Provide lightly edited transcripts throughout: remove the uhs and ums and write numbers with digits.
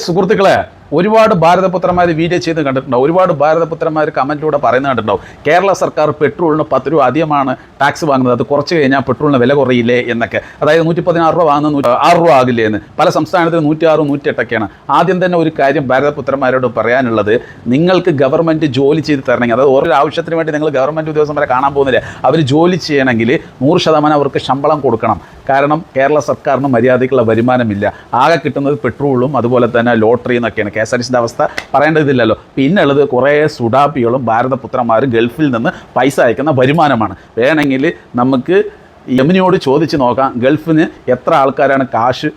സുഹൃത്തുക്കളെ, ഒരുപാട് ഭാരതപുത്രന്മാർ വീഡിയോ ചെയ്ത് കണ്ടിട്ടുണ്ടാവും. ഒരുപാട് ഭാരതപുത്രന്മാർ കമൻറ്റിലൂടെ പറയുന്നത് കണ്ടിട്ടുണ്ടാവും. കേരള സർക്കാർ പെട്രോളിന് 10 രൂപ അധികമാണ് ടാക്സ് വാങ്ങുന്നത്, അത് കുറച്ച് കഴിഞ്ഞാൽ പെട്രോളിന് വില കുറയില്ലേ എന്നൊക്കെ. അതായത് 116 രൂപ വാങ്ങുന്ന 6 രൂപ ആകില്ലേ എന്ന്. പല സംസ്ഥാനത്തിലും 106, 108ഒക്കെയാണ്. ആദ്യം തന്നെ ഒരു കാര്യം ഭാരതപുത്രന്മാരോട് പറയാനുള്ളത്, നിങ്ങൾക്ക് ഗവൺമെൻറ് ജോലി ചെയ്ത് തരണമെങ്കിൽ, അതായത് ഓരോ ആവശ്യത്തിന് വേണ്ടി നിങ്ങൾ ഗവൺമെൻറ് ഉദ്യോഗസ്ഥന്മാരെ കാണാൻ പോകുന്നില്ല, അവർ ജോലി ചെയ്യണമെങ്കിൽ 100% അവർക്ക് ശമ്പളം കൊടുക്കണം. കാരണം കേരള സർക്കാരിന് മര്യാദയ്ക്കുള്ള വരുമാനമില്ല. ആകെ കിട്ടുന്നത് പെട്രോളും അതുപോലെ തന്നെ ലോട്ടറി എന്നൊക്കെയാണ്. KSRTCയുടെ അവസ്ഥ പറയേണ്ടതില്ലല്ലോ. പിന്നെ ഉള്ളത് കുറേ സുഡാപ്പികളും ഭാരതപുത്രന്മാരും ഗൾഫിൽ നിന്ന് പൈസ അയക്കുന്ന വരുമാനമാണ്. വേണമെങ്കിൽ നമുക്ക് യമുനയോട് ചോദിച്ച് നോക്കാം, ഗൾഫിന് എത്ര ആൾക്കാരാണ് കാശ്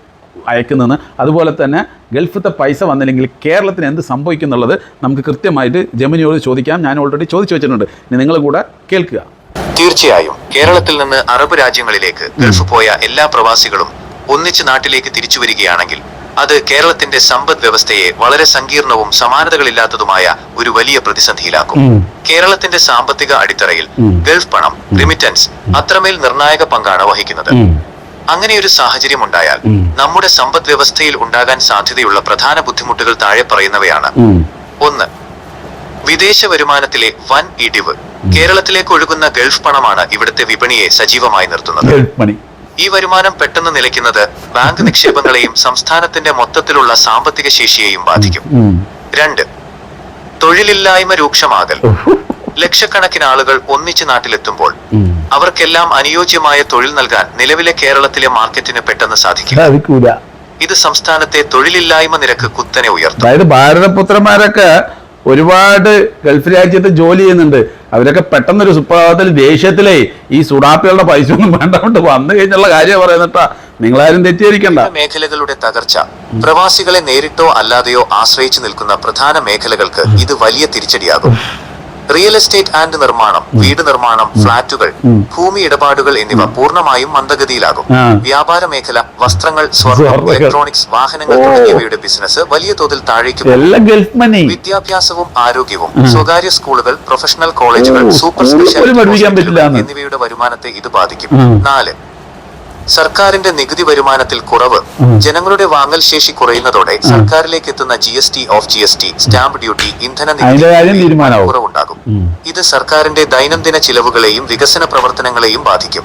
അയക്കുന്നതെന്ന്. അതുപോലെ തന്നെ ഗൾഫിലത്തെ പൈസ വന്നില്ലെങ്കിൽ കേരളത്തിന് എന്ത് സംഭവിക്കുന്നുള്ളത് നമുക്ക് കൃത്യമായിട്ട് ജമുനയോട് ചോദിക്കാം. ഞാൻ ഓൾറെഡി ചോദിച്ചു വെച്ചിട്ടുണ്ട്. ഇനി നിങ്ങൾ കൂടെ കേൾക്കുക. തീർച്ചയായും കേരളത്തിൽ നിന്ന് അറബ് രാജ്യങ്ങളിലേക്ക് ഗൾഫ് പോയ എല്ലാ പ്രവാസികളും ഒന്നിച്ച് നാട്ടിലേക്ക് തിരിച്ചു വരികയാണെങ്കിൽ അത് കേരളത്തിന്റെ സമ്പദ് വ്യവസ്ഥയെ വളരെ സങ്കീർണവും സമാനതകളില്ലാത്തതുമായ ഒരു വലിയ പ്രതിസന്ധിയിലാക്കും. കേരളത്തിന്റെ സാമ്പത്തിക അടിത്തറയിൽ ഗൾഫ് പണം, റിമിറ്റൻസ് അത്രമേൽ നിർണായക പങ്കാണ് വഹിക്കുന്നത്. അങ്ങനെയൊരു സാഹചര്യം ഉണ്ടായാൽ നമ്മുടെ സമ്പദ് വ്യവസ്ഥയിൽ ഉണ്ടാകാൻ സാധ്യതയുള്ള പ്രധാന ബുദ്ധിമുട്ടുകൾ താഴെ പറയുന്നവയാണ്. 1. വിദേശ വരുമാനത്തിലെ വൻ ഇടിവ്. കേരളത്തിലേക്ക് ഒഴുകുന്ന ഗൾഫ് പണമാണ് ഇവിടുത്തെ വിപണിയെ സജീവമായി നിർത്തുന്നത്. ഈ വരുമാനം പെട്ടെന്ന് നിലയ്ക്കുന്നത് ബാങ്ക് നിക്ഷേപങ്ങളെയും സംസ്ഥാനത്തിന്റെ മൊത്തത്തിലുള്ള സാമ്പത്തിക ശേഷിയെയും ബാധിക്കും. 2. തൊഴിലില്ലായ്മ രൂക്ഷമാകൽ. ലക്ഷക്കണക്കിന് ആളുകൾ ഒന്നിച്ച് നാട്ടിലെത്തുമ്പോൾ അവർക്കെല്ലാം അനുയോജ്യമായ തൊഴിൽ നൽകാൻ നിലവിലെ കേരളത്തിലെ മാർക്കറ്റിന് പെട്ടെന്ന് സാധിക്കില്ല. ഇത് സംസ്ഥാനത്തെ തൊഴിലില്ലായ്മ നിരക്ക് കുത്തനെ ഉയർത്തും. അതായത് ഭാരതപുത്രന്മാരൊക്കെ ഒരുപാട് ഗൾഫ് രാജ്യത്ത് ജോലി ചെയ്യുന്നുണ്ട്. അവരൊക്കെ പെട്ടെന്നൊരു സുപ്രഭാതത്തിൽ ദേഷ്യത്തിലേ ഈ സുഡാപ്പികളുടെ പൈസ ഒന്നും വേണ്ടകൊണ്ട് വന്നു കഴിഞ്ഞുള്ള കാര്യം പറയുന്നിട്ടാ. നിങ്ങളാരും തെറ്റിദ്ധരിക്കണ്ട. മേഖലകളുടെ തകർച്ച പ്രവാസികളെ നേരിട്ടോ അല്ലാതെയോ ആശ്രയിച്ചു നിൽക്കുന്ന പ്രധാന മേഖലകൾക്ക് ഇത് വലിയ തിരിച്ചടിയാകും. റിയൽ എസ്റ്റേറ്റ് ആൻഡ് നിർമ്മാണം, വീട് നിർമ്മാണം, ഫ്ളാറ്റുകൾ, ഭൂമി ഇടപാടുകൾ എന്നിവ പൂർണ്ണമായും മന്ദഗതിയിലാകും. വ്യാപാര മേഖല, വസ്ത്രങ്ങൾ, സ്വർണം, ഇലക്ട്രോണിക്സ്, വാഹനങ്ങൾ തുടങ്ങിയവയുടെ ബിസിനസ് വലിയ തോതിൽ താഴേക്ക് പോകും. വിദ്യാഭ്യാസവും ആരോഗ്യവും, സ്വകാര്യ സ്കൂളുകൾ, പ്രൊഫഷണൽ കോളേജുകൾ, സൂപ്പർ സ്പെഷ്യാലിറ്റി എന്നിവയുടെ വരുമാനത്തെ ഇത് ബാധിക്കും. 4. സർക്കാരിന്റെ നികുതി വരുമാനത്തിൽ കുറവ്. ജനങ്ങളുടെ വാങ്ങൽ ശേഷി കുറയുന്നതോടെ സർക്കാരിലേക്ക് എത്തുന്ന GST, of GST, stamp duty, ഇന്ധന നികുതി കുറവുണ്ടാകും. ഇത് സർക്കാരിന്റെ ദൈനംദിന ചിലവുകളെയും വികസന പ്രവർത്തനങ്ങളെയും ബാധിക്കും.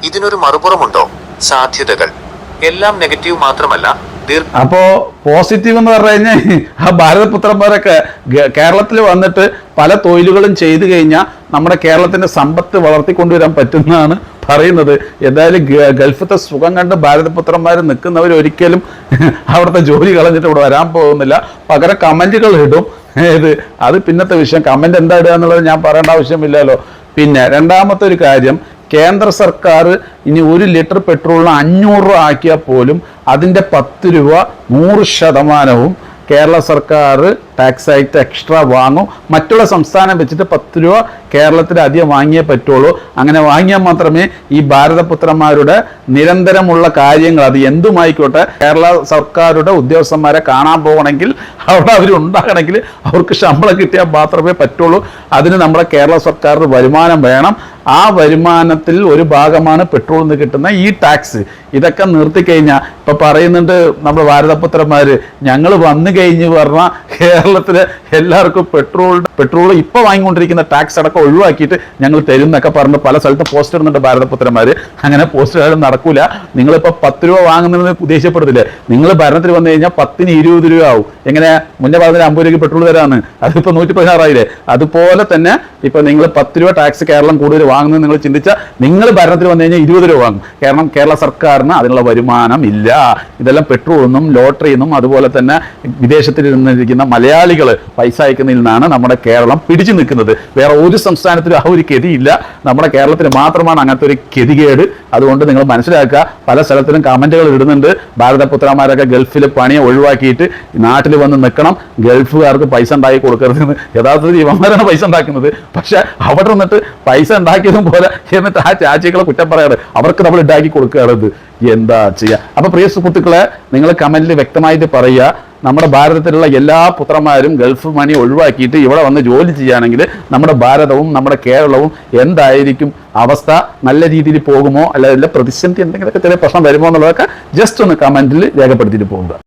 ഇതിനൊരു മറുപുറമുണ്ടോ? സാധ്യതകൾ എല്ലാം നെഗറ്റീവ് മാത്രമല്ല. അപ്പോ പോസിറ്റീവ് എന്ന് പറഞ്ഞു കഴിഞ്ഞാൽ ആ ഭാരതപുത്രന്മാരൊക്കെ കേരളത്തിൽ വന്നിട്ട് പല തൊഴിലുകളും ചെയ്തു കഴിഞ്ഞാൽ നമ്മുടെ കേരളത്തിന്റെ സമ്പത്ത് വളർത്തിക്കൊണ്ടുവരാൻ പറ്റുന്നതാണ് പറയുന്നത്. എന്തായാലും ഗൾഫത്തെ സുഖം കണ്ട് ഭാരതപുത്രന്മാർ നിൽക്കുന്നവർ ഒരിക്കലും അവിടുത്തെ ജോലി കളഞ്ഞിട്ട് ഇവിടെ വരാൻ പോകുന്നില്ല. പകരം കമന്റുകൾ ഇടും. അത് പിന്നത്തെ വിഷയം. കമന്റ് എന്താ ഇടുക എന്നുള്ളത് ഞാൻ പറയേണ്ട ആവശ്യമില്ലല്ലോ. പിന്നെ രണ്ടാമത്തെ ഒരു കാര്യം, കേന്ദ്ര സർക്കാർ ഇനി 1 ലിറ്റർ പെട്രോളിന് 500 രൂപ ആക്കിയാൽ പോലും അതിൻ്റെ 10 രൂപ 100% കേരള സർക്കാർ ടാക്സ് ആയിട്ട് എക്സ്ട്രാ വാങ്ങും. മറ്റുള്ള സംസ്ഥാനം വെച്ചിട്ട് 10 രൂപ കേരളത്തിൽ അധികം വാങ്ങിയേ പറ്റുള്ളൂ. അങ്ങനെ വാങ്ങിയാൽ മാത്രമേ ഈ ഭാരതപുത്രന്മാരുടെ നിരന്തരമുള്ള കാര്യങ്ങൾ, അത് എന്തുമായിക്കോട്ടെ, കേരള സർക്കാരുടെ ഉദ്യോഗസ്ഥന്മാരെ കാണാൻ പോകണമെങ്കിൽ അവിടെ അവരുണ്ടാകണമെങ്കിൽ അവർക്ക് ശമ്പളം കിട്ടിയാൽ മാത്രമേ പറ്റുള്ളൂ. അതിന് നമ്മുടെ കേരള സർക്കാരിന് വരുമാനം വേണം. ആ വരുമാനത്തിൽ ഒരു ഭാഗമാണ് പെട്രോളിൽ നിന്ന് കിട്ടുന്ന ഈ ടാക്സ്. ഇതൊക്കെ നിർത്തിക്കഴിഞ്ഞാൽ ഇപ്പം പറയുന്നുണ്ട് നമ്മുടെ ഭാരതപുത്രന്മാർ, ഞങ്ങൾ വന്നു കഴിഞ്ഞ് പറഞ്ഞാൽ കേരളത്തിലെ എല്ലാവർക്കും പെട്രോൾ ഇപ്പോൾ വാങ്ങിക്കൊണ്ടിരിക്കുന്ന ടാക്സ് അടക്കം ഒഴിവാക്കിയിട്ട് ഞങ്ങൾ തരും എന്നൊക്കെ പറഞ്ഞ് പല സ്ഥലത്തും പോസ്റ്റ് ഇടുന്നുണ്ട് ഭാരതപുത്രന്മാർ. അങ്ങനെ പോസ്റ്റ് ഇടാനും നടക്കൂല. നിങ്ങളിപ്പോൾ 10 രൂപ വാങ്ങുന്നതിന് ഉദ്ദേശപ്പെടുന്നില്ലേ? നിങ്ങൾ ഭരണത്തിൽ വന്നു കഴിഞ്ഞാൽ 10ന് 20 രൂപ ആവും. എങ്ങനെ മുന്നേ പറഞ്ഞ 50 രൂപയ്ക്ക് പെട്രോൾ തരാമെന്ന്, അതിപ്പോൾ 116 ആയില്ലേ? അതുപോലെ തന്നെ ഇപ്പം നിങ്ങൾ 10 രൂപ ടാക്സ് കേരളം കൂടുതൽ വാങ്ങുന്നത് നിങ്ങൾ ചിന്തിച്ചാൽ നിങ്ങൾ ഭരണത്തിൽ വന്നു കഴിഞ്ഞാൽ 20 രൂപ വാങ്ങും. കാരണം കേരള സർക്കാരിന് അതിനുള്ള വരുമാനം ഇല്ല. ഇതെല്ലാം പെട്രോളിൽ നിന്നും ലോട്ടറിയിൽ നിന്നും അതുപോലെ തന്നെ വിദേശത്തിൽ നിന്നിരിക്കുന്ന മലയാളികൾ പൈസ അയക്കുന്നതിൽ നിന്നാണ് നമ്മുടെ കേരളം പിടിച്ചു നിൽക്കുന്നത്. വേറെ ഒരു സംസ്ഥാനത്തിലും ആ ഒരു ഗതിയില്ല. നമ്മുടെ കേരളത്തിന് മാത്രമാണ് അങ്ങനത്തെ ഒരു ഗതികേട്. അതുകൊണ്ട് നിങ്ങൾ മനസ്സിലാക്കുക. പല സ്ഥലത്തിലും കമന്റുകൾ ഇടുന്നുണ്ട്, ഭാരതപുത്രന്മാരൊക്കെ ഗൾഫിൽ പണിയെ ഒഴിവാക്കിയിട്ട് നാട്ടിൽ വന്ന് നിൽക്കണം, ഗൾഫുകാർക്ക് പൈസ ഉണ്ടാക്കി കൊടുക്കരുതെന്ന്. യഥാർത്ഥത്തിൽ ഇവന്മാരാണ് പൈസ ഉണ്ടാക്കുന്നത്. പക്ഷെ അവിടെ നിന്നിട്ട് പൈസ ഉണ്ടാക്കിയതും പോലെ എന്നിട്ട് ആ ചാച്ചികളെ കുറ്റം പറയാറ്, അവർക്ക് നമ്മൾ ഉണ്ടാക്കി കൊടുക്കുകയാണത്. എന്താ ചെയ്യുക? അപ്പൊ പ്രിയ സുഹൃത്തുക്കളെ, നിങ്ങൾ കമന്റിൽ വ്യക്തമായിട്ട് പറയുക, നമ്മുടെ ഭാരതത്തിലുള്ള എല്ലാ പുത്രന്മാരും ഗൾഫ് മണി ഒഴിവാക്കിയിട്ട് ഇവിടെ വന്ന് ജോലി ചെയ്യുകയാണെങ്കിൽ നമ്മുടെ ഭാരതവും നമ്മുടെ കേരളവും എന്തായിരിക്കും അവസ്ഥ? നല്ല രീതിയിൽ പോകുമോ, അല്ല പ്രതിസന്ധി എന്തെങ്കിലുമൊക്കെ ചെറിയ പ്രശ്നം വരുമോ എന്നുള്ളതൊക്കെ ജസ്റ്റ് ഒന്ന് കമന്റിൽ രേഖപ്പെടുത്തിയിട്ട് പോകുക.